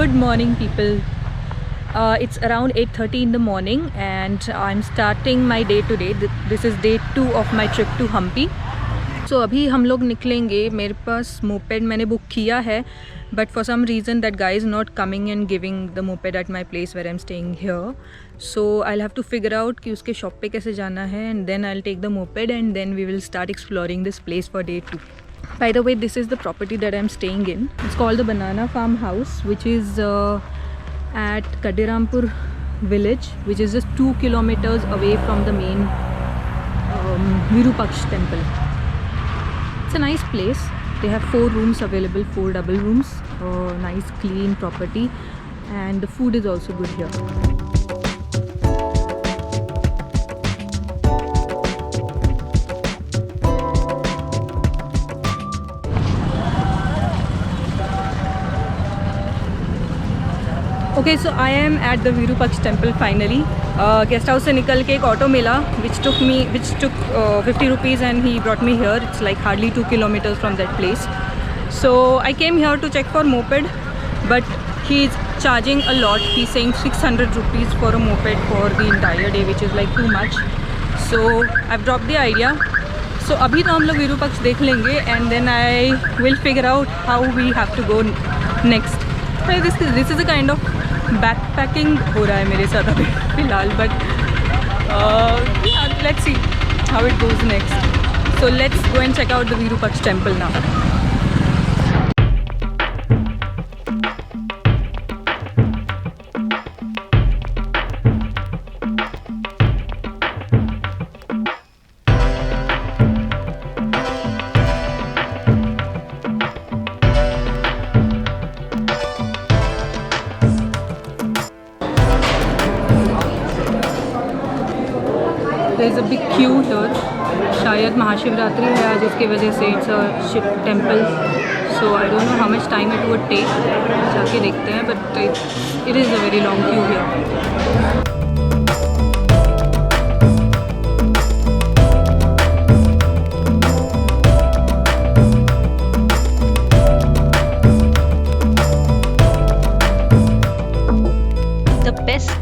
Good morning, people. It's around 8:30 in the morning and I'm starting my day today. This is day 2 of my trip to Hampi. So अभी हम लोग निकलेंगे. मेरे पास moped मैंने book किया है, but for some reason that guy is not coming and giving the moped at my place where I'm staying here. So I'll have to figure out कि उसके शॉप पे कैसे जाना है, and then I'll take the moped and then we will start exploring this place for day 2. By the way, this is the property that I'm staying in. It's called the Banana Farm House, which is at Kadirampur village, which is just 2 kilometers away from the main Virupaksh temple. It's a nice place. They have 4 rooms available, 4 double rooms, nice clean property, and the food is also good here. Okay, so I am at the Virupaksh temple finally. Guest house से निकल के एक auto मिला which took 50 rupees and he brought me here. It's like hardly 2 kilometers from that place. So I came here to check for moped, but he's charging a lot. He's saying 600 rupees for a moped for the entire day, which is like too much. So I've dropped the idea. So अभी तो हम लोग विरूपक्ष देख लेंगे and then I will figure out how we have to go next. So this is a kind of backpacking हो रहा है मेरे साथ अभी फिलहाल, but yeah, let's see how it goes next. So let's go and check out the Virupaksh temple now. There is a big queue here. शायद महाशिवरात्रि है आज, इसकी वजह से it's a Shiva temple. So I don't know how much time it would take. जाके देखते हैं, but it is a very long queue here.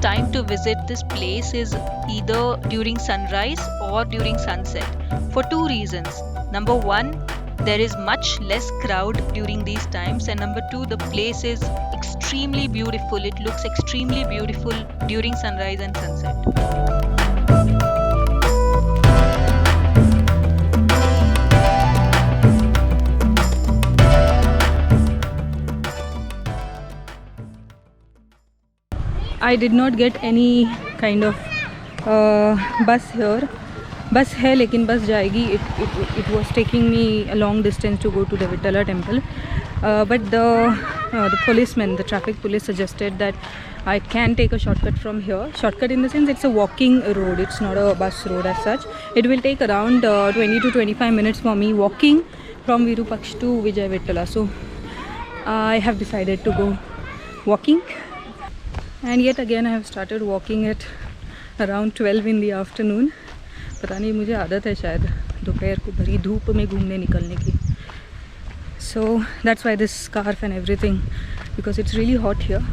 Time to visit this place is either during sunrise or during sunset for 2 reasons. Number 1, there is much less crowd during these times, and number 2, the place is extremely beautiful. It looks extremely beautiful during sunrise and sunset. I did not get any kind of bus here. बस है लेकिन बस जाएगी. It was taking me a long distance to go to the Vittala temple, but the policeman, the traffic police suggested that I can take a shortcut from here. Shortcut in the sense it's a walking road, it's not a bus road as such. It will take around 20 to 25 minutes for me walking from Virupaksh to Vijay Vittala. So I have decided to go walking. And yet again I have started walking at around 12 in the afternoon. पता नहीं, मुझे आदत है शायद दोपहर को भरी धूप में घूमने निकलने की. So that's why this scarf and everything, because it's really hot here.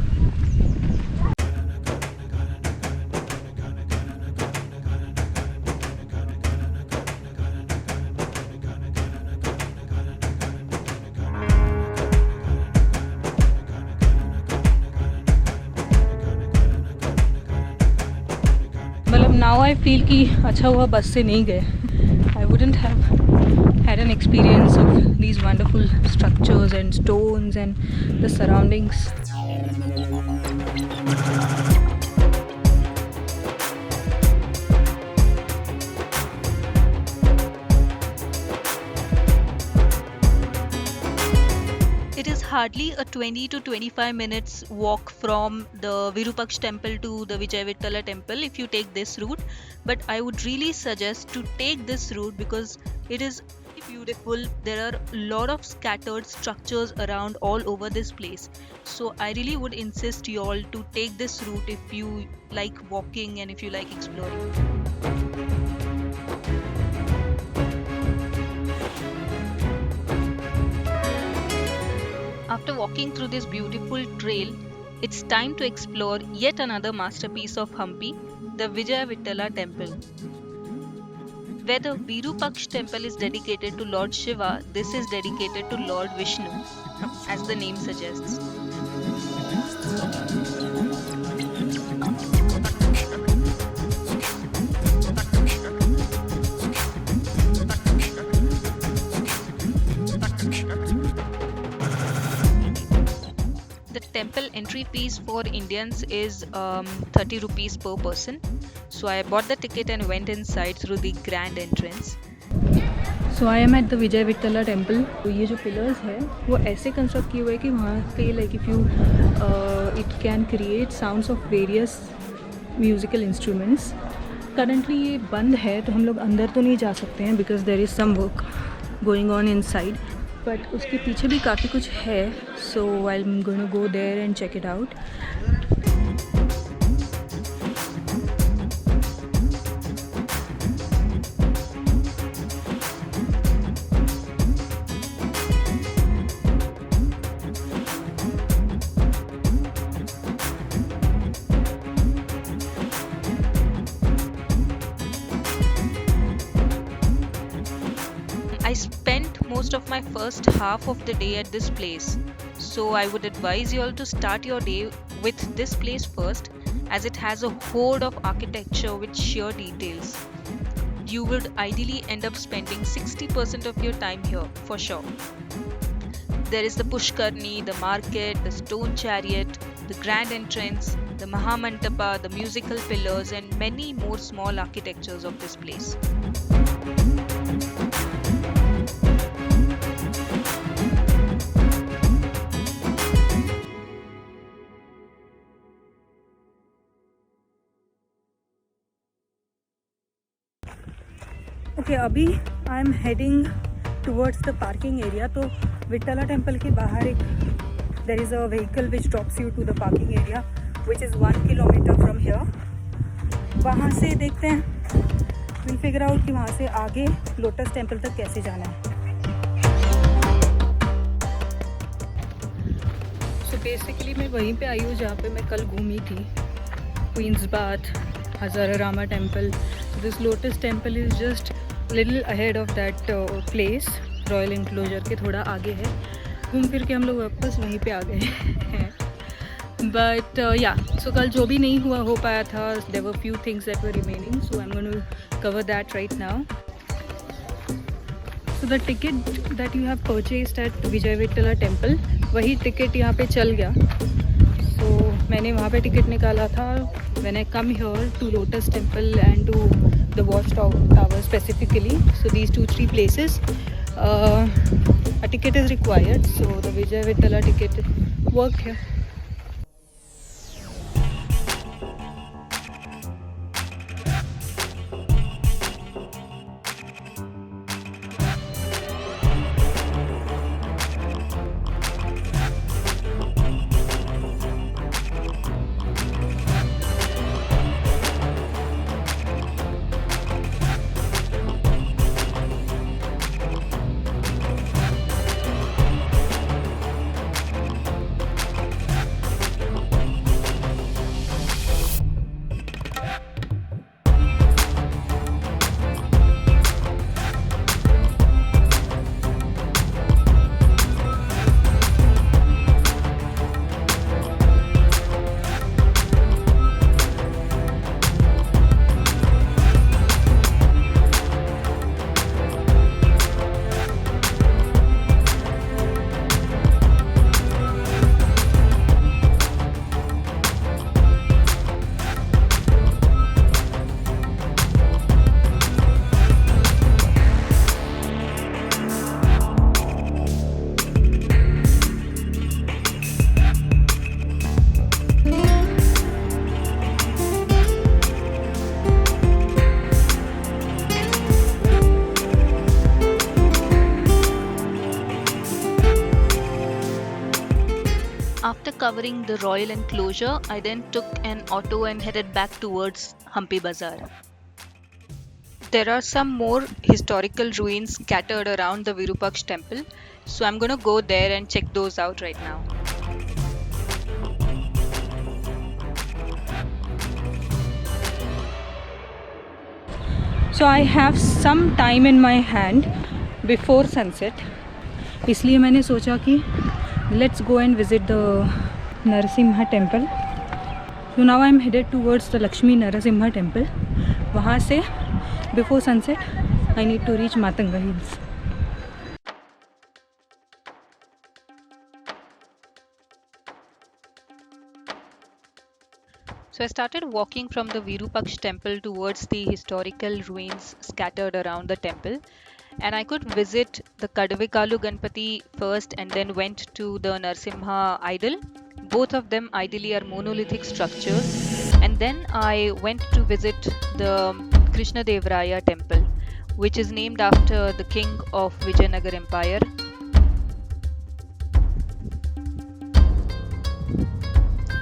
Now I feel कि अच्छा हुआ बस से नहीं गए. I wouldn't have had an experience of these wonderful structures and stones and the surroundings. It is hardly a 20 to 25 minutes walk from the Virupaksh temple to the Vijay Vittala temple if you take this route, but I would really suggest to take this route because it is beautiful. There are a lot of scattered structures around all over this place, so I really would insist you all to take this route if you like walking and if you like exploring. After walking through this beautiful trail, It's time to explore yet another masterpiece of Hampi, the Vijayavitala temple. Where the Virupaksh temple is dedicated to Lord Shiva, this is dedicated to Lord Vishnu, as the name suggests. The temple entry fees for Indians is 30 rupees per person. So I bought the ticket and went inside through the grand entrance. So I am at the Vijay Vitthala temple. तो ये जो pillars है वो ऐसे construct किए हुए हैं कि वहाँ पे like if you it can create sounds of various musical instruments. Currently ये बंद है तो हम लोग अंदर तो नहीं जा सकते हैं because there is some work going on inside, but उसके पीछे भी काफ़ी कुछ है. So I am going to go there and check it out. I spent most of my first half of the day at this place, so I would advise you all to start your day with this place first, as it has a hoard of architecture with sheer details. You would ideally end up spending 60% of your time here for sure. There is the Pushkarni, the market, the stone chariot, the grand entrance, the Mahamantapa, the musical pillars, and many more small architectures of this place. Okay अभी I am heading towards the parking area. तो Vitthala temple के बाहर एक there is a vehicle which drops you to the parking area which is 1 kilometre from here. वहाँ से देखते हैं, will figure out कि वहाँ से आगे लोटस टेम्पल तक कैसे जाना है. सो बेसिकली मैं वहीं पे आई हूँ जहाँ पे मैं कल घूमी थी, queen's bath, Hazararama temple. This lotus temple is just little ahead of that place. Royal enclosure के थोड़ा आगे है. घूम फिर के हम लोग वापस वहीं पे आ गए हैं. बट या सो कल जो भी नहीं हो पाया था, there were few things that were remaining, so I am going to cover that right now. So the ticket that you have purchased at Vijay Vitthala temple, वही टिकट यहाँ पे चल गया. सो मैंने वहाँ पे टिकट निकाला था when I come here to Lotus Temple and to the Watchtower specifically. So these 2-3 places a ticket is required, so the Vijay Vittala ticket worked here. After covering the royal enclosure, I then took an auto and headed back towards Hampi Bazaar. There are some more historical ruins scattered around the Virupaksh temple, so I'm gonna go there and check those out right now. So I have some time in my hand before sunset. इसलिए मैंने सोचा कि let's go and visit the Narasimha temple. So now I'm headed towards the Lakshmi Narasimha temple. वहाँ से before sunset I need to reach Matanga Hills. So I started walking from the Virupaksh temple towards the historical ruins scattered around the temple, and I could visit the Kadavikalu Ganpati first and then went to the Narsimha idol. Both of them ideally are monolithic structures, and then I went to visit the Krishna Devraya temple, which is named after the king of Vijayanagar Empire.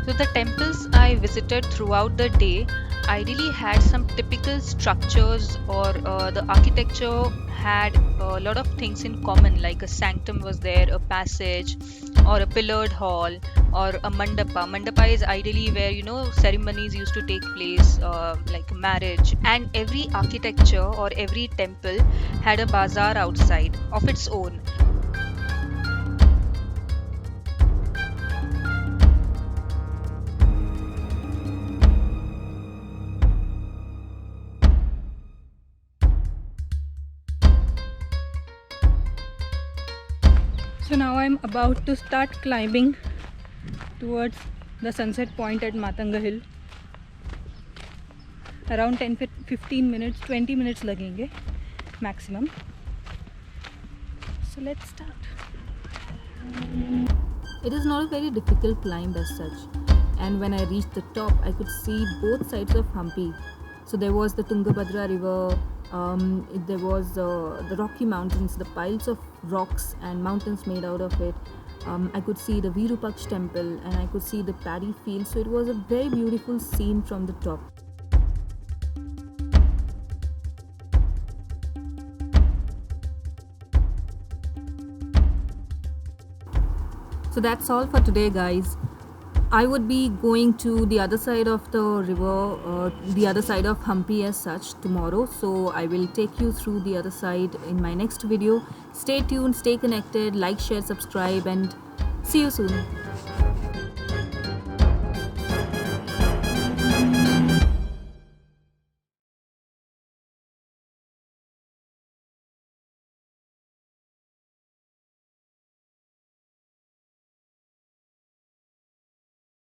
So the temples I visited throughout the day ideally had some typical structures, or the architecture had a lot of things in common, like a sanctum was there, a passage, or a pillared hall, or a mandapa. Mandapa is ideally where ceremonies used to take place, like marriage. And every architecture or every temple had a bazaar outside of its own. So now I'm about to start climbing towards the sunset point at Matanga Hill. Around 10-15 minutes, 20 minutes लगेंगे maximum. So let's start. It is not a very difficult climb as such, and when I reached the top I could see both sides of Hampi. So there was the Tungabhadra river, there was the Rocky Mountains, the piles of rocks and mountains made out of it. I could see the Virupaksh temple and I could see the paddy field. So it was a very beautiful scene from the top. So that's all for today, guys. I would be going to the other side of the river, the other side of Hampi as such tomorrow. So I will take you through the other side in my next video. Stay tuned, stay connected, like, share, subscribe, and see you soon.